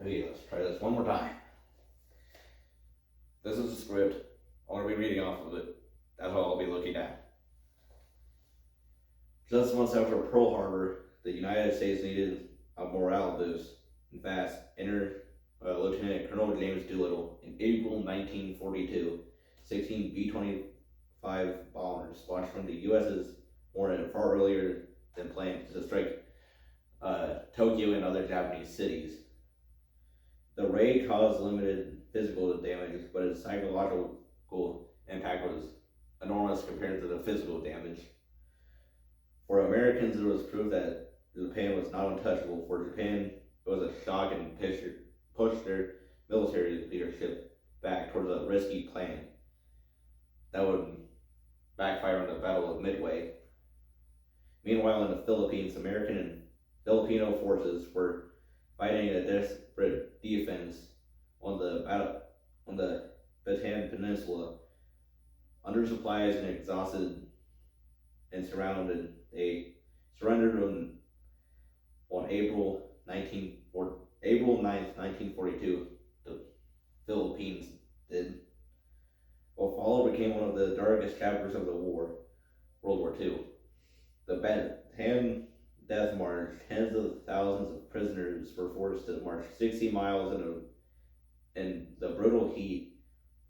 Okay, let's try this one more time. This is the script. I'm going to be reading off of it. That's what I'll be looking at. Just months after Pearl Harbor, the United States needed a morale boost. In fact, enter Lieutenant Colonel James Doolittle in April 1942. 16 B-25 bombers launched from the U.S.'s warhead far earlier than planned to strike Tokyo and other Japanese cities. The raid caused limited physical damage, but its psychological impact was enormous compared to the physical damage. For Americans, it was proof that Japan was not untouchable. For Japan, it was a shock and pushed their military leadership back towards a risky plan that would backfire in the Battle of Midway. Meanwhile, in the Philippines, American and Filipino forces were fighting a desperate defense on the Bataan Peninsula. Under supplies and exhausted and surrounded, they surrendered on April 9th, 1942. The Philippines did. What followed became one of the darkest chapters of the war, World War II. The Bataan Death March, tens of thousands of prisoners were forced to march 60 miles in the brutal heat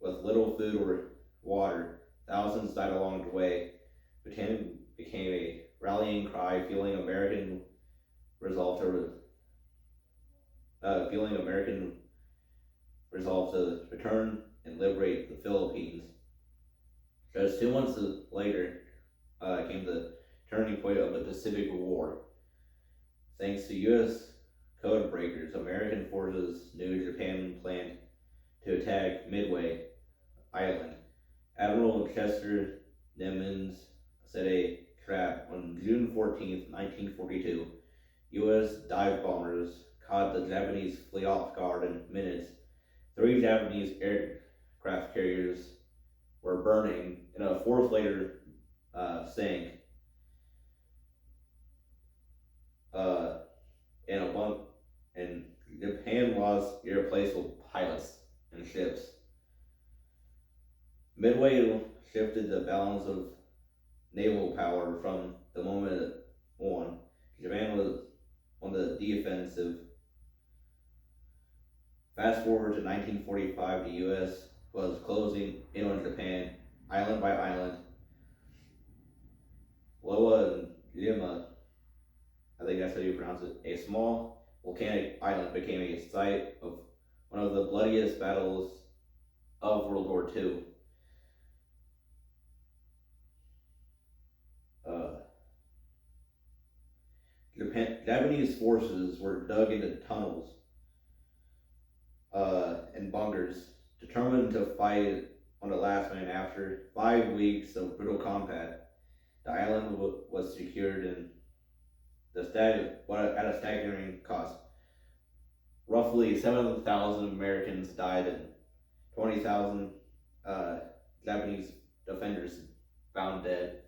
with little food or water. Thousands died along the way. Bataan became a rallying cry, feeling American resolve to return and liberate the Philippines. Just 2 months later came the turning point of the Pacific War. Thanks to U.S. code breakers, American forces knew Japan planned to attack Midway Island. Admiral Chester Nimitz set a trap on June 14th, 1942. U.S. dive bombers caught the Japanese fleet off guard in minutes. 3 Japanese aircraft carriers were burning, and a fourth later sank. In a bunk, and Japan lost irreplaceable pilots and ships. Midway shifted the balance of naval power from the moment on. Japan was on the defensive. Fast forward to 1945, the U.S. was closing in on Japan, island by island. Loa and Lima, I think that's how you pronounce it, a small volcanic island, became a site of one of the bloodiest battles of World War II. Japanese forces were dug into tunnels and bunkers, determined to fight on the last man. After 5 weeks of brutal combat, the island was secured and at a staggering cost. Roughly 7,000 Americans died and 20,000 Japanese defenders found dead.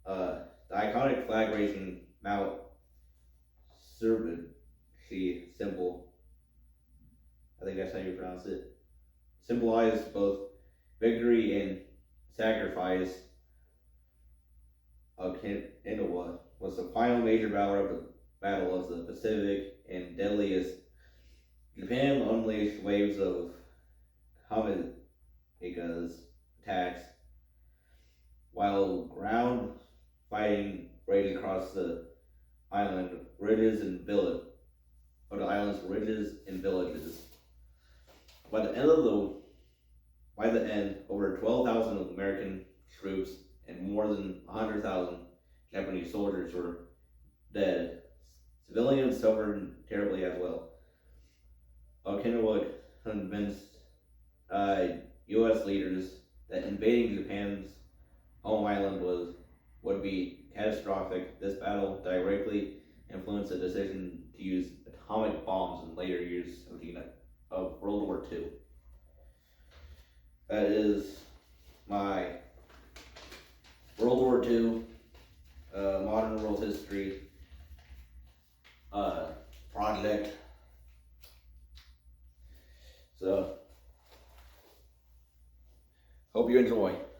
The iconic flag-raising Mount Surbidchi symbol, I think that's how you pronounce it, symbolized both victory and sacrifice. Okinawa was the final major battle of the Pacific and deadliest. Japan unleashed waves of kamikazes attacks, while ground fighting raged across the island ridges and villages. By the end, over 12,000 American troops and more than 100,000 Japanese soldiers were dead. Civilians suffered terribly as well. Okinawa convinced U.S. leaders that invading Japan's home island would be catastrophic. This battle directly influenced the decision to use atomic bombs in later years of World War II. That is my World War II, modern world history project. Hope you enjoy.